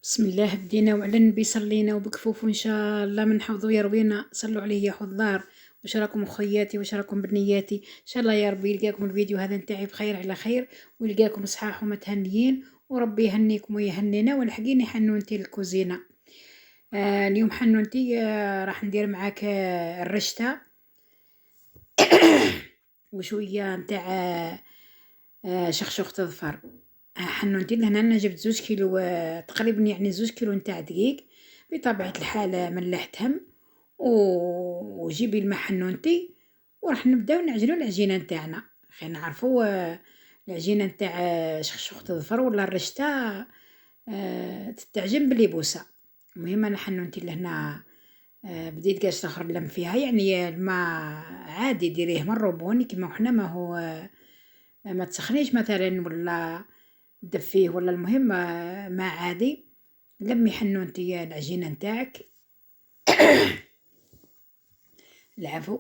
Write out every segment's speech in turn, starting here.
بسم الله بدينا وعلى النبي صلينا وبكفوف وإن شاء الله من حفظه يروينا. صلوا عليه يا حضار. واش راكم اخوياتي، واش راكم بنياتي؟ ان شاء الله يا ربي يلقاكم الفيديو هذا نتاعي بخير على خير، ويلقاكم صحاح ومتهنيين، وربي يهنيكم ويهنينا. والحقيني حنونتي الكوزينه. اليوم حنونتي راح ندير معاك الرشته وشويه نتاع شخشوخة الظفر. حنونتي لهنا انا جبت 2 كيلو، تقريبا يعني 2 كيلو نتاع دقيق. بطبيعة الحال ملحتهم وجيبي الماء حنونتي، وراح نبداو نعجنو العجينة نتاعنا. خلينا نعرفو العجينة نتاع شخشوخة الظفر ولا الرشتة تتعجن باليبوسة. المهم انا حنونتي لهنا بديت قاش اخر لم فيها، يعني الماء عادي ديريه من الروبوني كيما حنا، ما هو ما تسخنيش مثلا ولا دفيه، ولا المهم ماء عادي. لمي حنونتي العجينة نتاعك. العفو.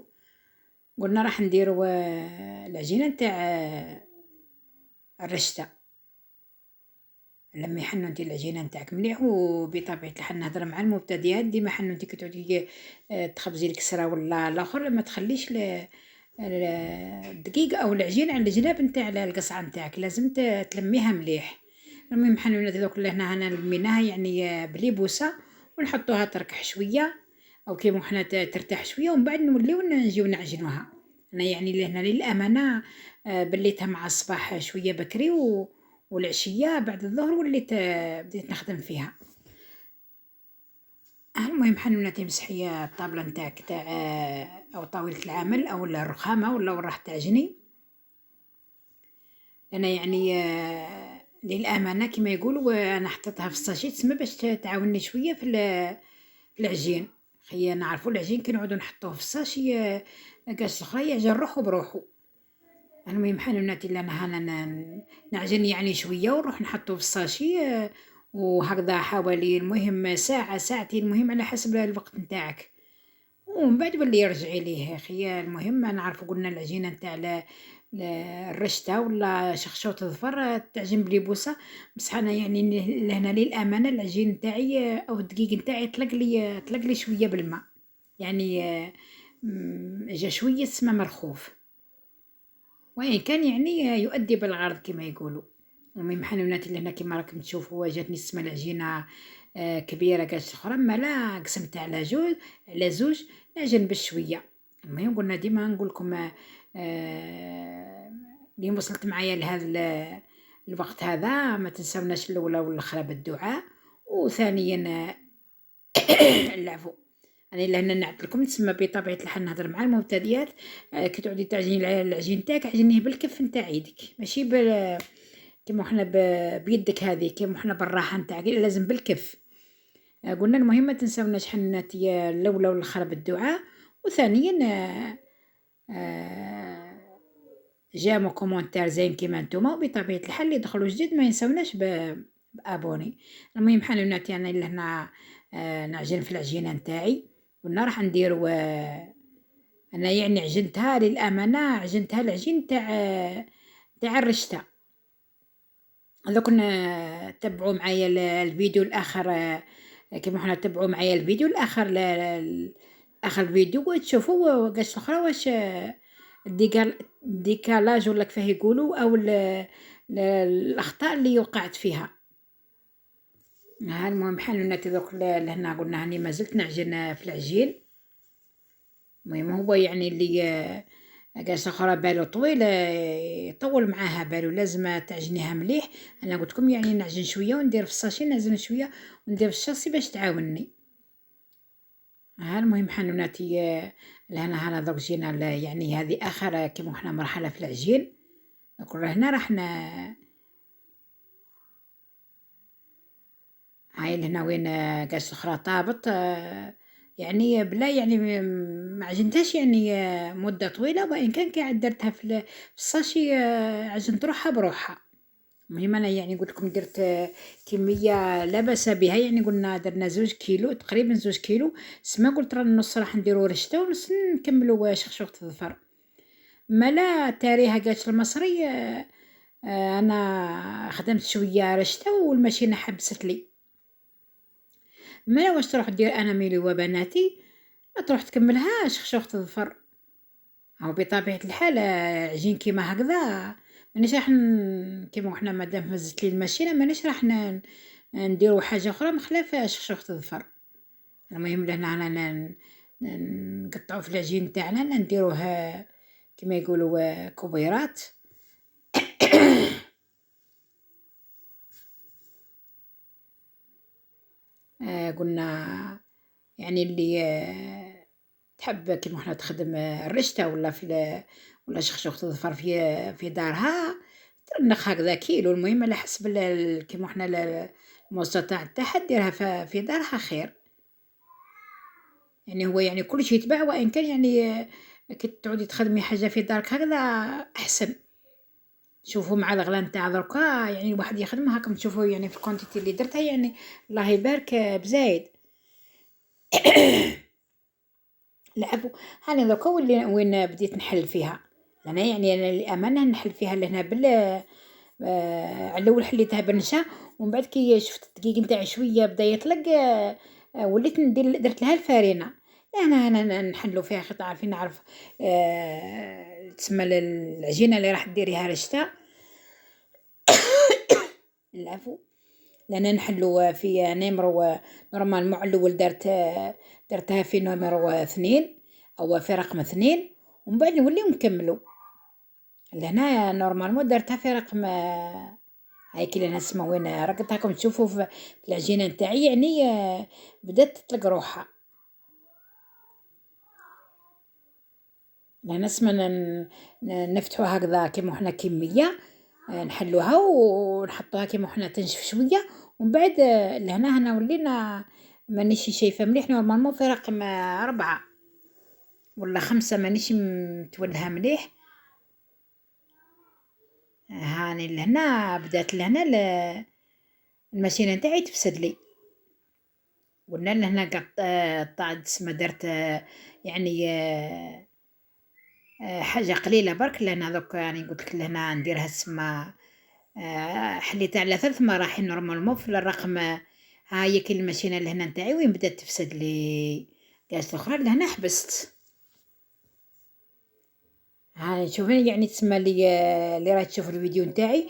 قلنا راح نديرو العجينة نتاع الرشتة. لمي حنونتي العجينة نتاعك مليح، وبطبيعة الحال نهضر مع المبتدئات ديما حنونتي كي تعودي تخبزي الكسرة ولا الاخر ما تخليش الدقيق او العجين على الجناب نتاع القصعة نتاعك، لازم تلميها مليح. المهم حنونات هذوك اللي هنا لميناها يعني بليبوسة، ونحطوها تركح شوية او كيما حنا ترتاح شوية، ومن بعد نوليو نجيو نعجنوها. انا يعني لهنا للامانة بليتها مع الصباح شوية بكري والعشية بعد الظهر وليت بديت نخدم فيها. المهم حنونتي مسحية الطابلة نتاعك تاع او طاولة العمل او الرخامة ولا وين راح تعجني. انا يعني للامانه كما يقولوا انا حطيتها في الساشي تسمى باش تعاوني شويه في العجين. خلينا نعرفوا العجين كي نعودوا نحطوه في الساشي كاش الاخرى يعجن روحو بروحو. المهم حنوناتي اللي انا هنا نعجن يعني شويه ونروح نحطوه في الساشي وهكذا حوالي المهم ساعه ساعتين، المهم على حسب الوقت نتاعك، ومن بعد ولي يرجعي ليه خيال. المهم نعرفوا قلنا العجينه نتاع الرشته ولا شخشوط الظفر تعجن بليبوسه. بصح انا يعني لهنا للامانه العجين نتاعي او الدقيق نتاعي طلق لي شويه بالماء، يعني جا شويه سما مرخوف، وإن كان يعني يؤدي بالغرض كما يقولوا. المهم حنوناتي اللي هنا كما راكم تشوفوا جاتني السما العجينه كبيره كاش اخرى، مالا قسمتها على زوج نعجن بشويه. المهم قلنا ديما نقول لكم اللي وصلت معايا لهذا الوقت هذا ما تنسوناش الاولى والاخرى بالدعاء، وثانيا العفو. أنا لهنا نعت لكم تسمى بطبيعة الحال نهضر مع المبتدئات. كي تعودي تعجني العجين تاعك عجنيه بالكف نتاع يدك، ماشي كيما حنا بيدك هذه، كيما حنا بالراحة نتاعك لازم بالكف. قلنا المهم ما تنساوناش حناتي الاولى والاخرى بالدعاء، وثانيا جامو كومونتير زين كيما نتوما، وبطبيعة الحال اللي دخلوا جديد ما ينساوناش بابوني. المهم حنوناتي انا لهنا نعجن في العجينة نتاعي. قلنا راح نديرو انا يعني عجنتها للامانه، عجنتها العجين تاع الرشته. دوك تبعوا معايا الفيديو الاخر، كيما حنا تبعوا معايا الفيديو الاخر اخر الفيديو وتشوفوا قاش الاخرى واش الديكالاج ولا كيفاه يقولوا او الاخطاء اللي وقعت فيها. المهم حنوناتي دوك لهنا قلنا هاني ما زلت نعجن في العجين. المهم هو يعني اللي قاش اخرى بالو طويل يطول معاها بالو لازم تعجنيها مليح. انا قلت لكم يعني نعجن شويه وندير في الساشي نعجن شويه وندير في الشاصي باش تعاونني. المهم حنوناتي لهنا هنا دوك جينا يعني هذه اخر كيما حنا مرحله في العجين. كل هنا راح هاي لهنا وين قاش اخرى طابط يعني بلا يعني ما عجنتهاش يعني مده طويله، وان كان كي درتها في الساشي عجنت روحها بروحها. المهم انا يعني قلت لكم درت كميه لا باس بها، يعني قلنا درنا 2 كيلو تقريبا 2 كيلو. سما قلت راه النص راح نديرو رشته ونص نكملو شخشوخة الظفر. مالا تاريها قالت المصري انا خدمت شويه رشته والماشينه حبست لي. ما واش تروح دير أنا ميلي وبناتي، تروح تكملها شخشوخة الظفر. أو بطبيعة الحال عجين كيما هكذا مانيش راح كيما حنا مادام هزت لي الماشينة مانيش راح نديرو حاجة أخرى بخلاف شخشوخة الظفر. المهم لهنا رانا نقطعو في العجين تاعنا نديروه كيما يقولوا كبيرات. قلنا يعني اللي تحب كيما حنا تخدم الرشتة ولا شخشوخة الظفر في دارها ترنخ هكذا كيلو، المهم على حسب كيما حنا المستطاع تاعها ديرها في دارها خير. يعني هو يعني كلشي يتباع، وإن كان يعني كي تعودي تخدمي حاجة في دارك هكذا أحسن. شوفوا مع الغلا نتاع دركا يعني الواحد يخدم هاكم تشوفوا يعني في الكونتيتي اللي درتها يعني الله يبارك بزايد. العفو. هاني دركا وين بديت نحل فيها انا، يعني انا الامانه نحل فيها لهنا على الاول حليتها بنشا، ومن بعد كي شفت الدقيق نتاعي شويه بدا يطلق وليت درت لها الفارينه. انا نحلو فيها خطا عارفين نعرف تسمى العجينه اللي راح ديريها رشته. العفو. لأن نحلو في نمرو نورمال مع الأول درتها في نمرو 2 أو في رقم 2، ومن بعد نوليو نكملو لهنا نورمالمون درتها في رقم هاي كي نسمع وين راكم هاكم تشوفوا في العجينة نتاعي يعني بدات تطلق روحها. لهنا نسمع نفتحوها هكذا كيما حنا كمية نحلوها ونحطوها كيما حنا تنشف شوية، ومن بعد لهنا ولينا مانيش شايفة مليح نورمالمون في رقم 4 ولا 5 مانيش متولها مليح. هاني لهنا بدات لهنا الماشينة نتاعي تفسد لي. قلنا لهنا قطعت تسمى درت يعني حاجة قليلة برك، لأن دوك راني قلتلك لهنا نديرها تسمى حليتها على 3 مراحل نورمالمون في الرقم. ها هي كي الماشينة لهنا نتاعي وين بدات تفسد لي قالت الأخرى لهنا حبست. هاني شوفي يعني تسمى اللي راهي تشوف الفيديو نتاعي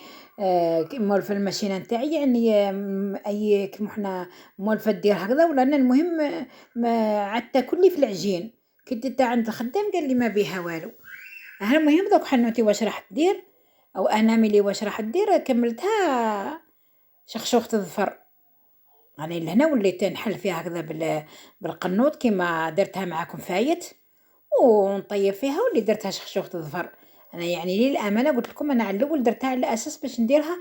مولفة الماشينة نتاعي يعني أي كيما حنا مولفة دير هكذا، ولأن المهم ما عاد تاكلي في العجين. كي ديتها عند الخدام قال لي ما بيها والو. المهم دوك حنوتي واش راح دير أو أنا ملي واش راح دير كملتها شخشوخة الظفر. أنا لهنا وليت نحل فيها هكذا بالقنوط كيما درتها معاكم فايت، ونطيب فيها واللي درتها شخشوخة الظفر. أنا يعني للأمانة قلت لكم أنا على الأول درتها على أساس باش نديرها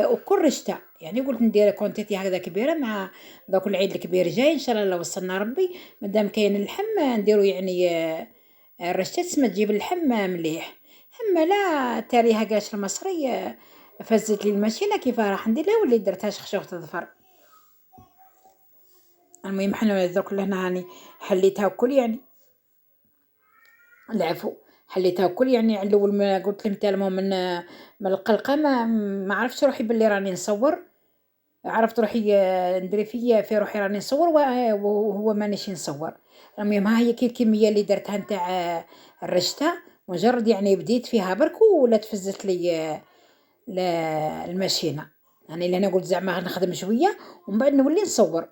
وكل رشتة، يعني قلت ندير كونتيتي هكذا كبيرة مع دوك العيد الكبير جاي إن شاء الله لو وصلنا ربي مادام كاين اللحم نديرو يعني الرشتة تسمى تجيب اللحم مليح. أما لا تاريها قاش المصري فزت لي الماشينة كيف راح نديرها واللي درتها شخشوخة الظفر. المهم حنا دوك لهنا هاني حليتها وكل يعني العفو. حليتها وكل يعني على الاول ما قلت لهم تالمو من القلقه ما عرفتش روحي باللي راني نصور، عرفت روحي ندري في روحي راني نصور وهو مانيش نصور. المهم ها هي كي الكميه اللي درتها نتاع الرشته مجرد يعني بديت فيها برك ولا تفزت لي الماشينه. يعني اللي انا قلت زعما نخدم شويه ومن بعد نولي نصور.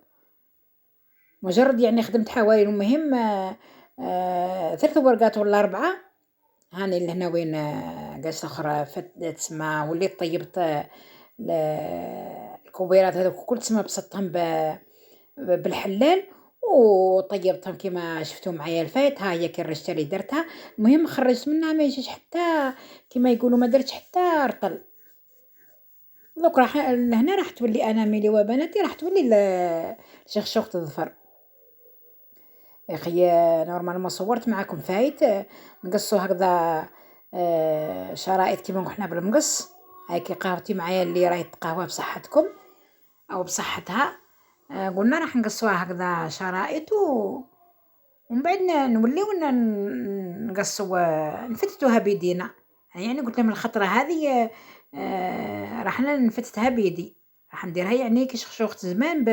مجرد يعني خدمت حوالي المهم 3 ورقات ولا 4. هاني لهنا وين قاش أخرى تسمى وليت طيبت الكوبيرات هذوك كل تسمى بسطتهم بالحلال وطيبتهم كيما شفتوا معايا الفايت. ها هي كرشتها اللي درتها، المهم خرجت منها ما يجيش حتى كيما يقولوا ما درتش حتى رطل. دوك راح لهنا راح تولي انا ميلي وبناتي راح تولي شخشوخة الظفر. يا اخي نورمالمون صورت معاكم فايت نقصوا هكذا شرائط كيما حنا بالمقص. هاي كي قهوتي معايا اللي راهي تقهوى بصحتكم او بصحتها قلنا راح نقصوها هكذا شرائط ومن بعد نوليو نقصوا نفتتوها بيدينا. يعني قلت لهم الخطرة هذه راح نفتتها بيدي، راح نديرها يعني كي شخشوخة زمان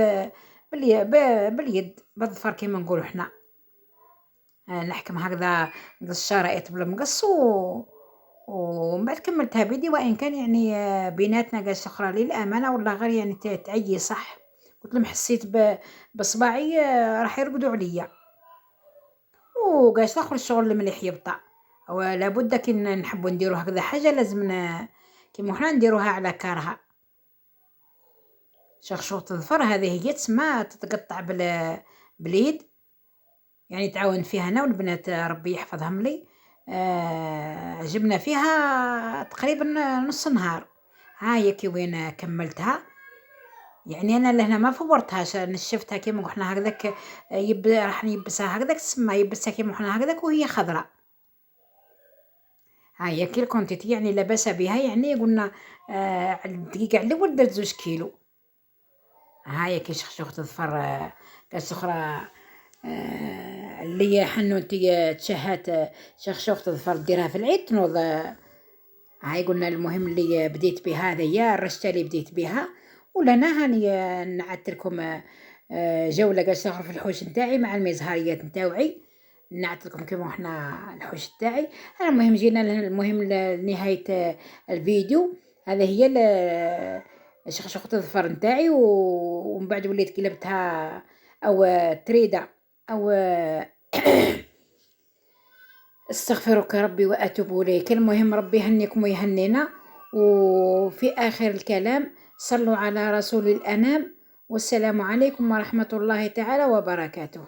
باليد بالظفر كيما نقولوا حنا. نحكم هكذا الشرائط بالمقص ومن بعد كملتها بيدي، وإن كان يعني بيناتنا قاش أخرى للأمانة والله غير يعني تعيي صح، قلت لهم حسيت بصباعي راح يرقدوا عليا، وقاش آخر الشغل المليح يبطأ. ولا بد كي نحبوا نديروا هكذا حاجة لازم كيما حنا نديروها على كارها. شخشوطة الظفر هذه هي تسمى تتقطع باليد، يعني تعاون فيها أنا والبنات ربي يحفظهم لي. جبنا فيها تقريبا نص نهار. هاي كي وين كملتها، يعني أنا لهنا ما فورتهاش، نشفتها كيما حنا هكذاك. راح نيبسها هكذاك تسمى يبسها كيما حنا هكذاك وهي خضراء. هاي كي الكونتيتي يعني لا باس بها، يعني قلنا على الدقيقة الأول درت 2 كيلو. هاي كي شخشوخة الظفر كاس أخرى اللي حنوتي تشهات شخشوخة الظفر ديرها في العيد تنوض. هاي قلنا المهم اللي بديت بها هذيا الرشتة اللي بديت بها. ولنا هاني نعدت لكم جولة قاش نخرج في الحوش نتاعي مع المزهريات نتاوعي، نعت لكم كيما احنا الحوش تاعي. المهم جينا المهم لنهاية الفيديو. هذا هي شخشوخة الظفر نتاعي، ومن بعد وليت قلبتها او تريدة او استغفرك ربي واتوب اليك. المهم ربي يهنيكم ويهنينا. وفي اخر الكلام صلوا على رسول الانام، والسلام عليكم ورحمة الله تعالى وبركاته.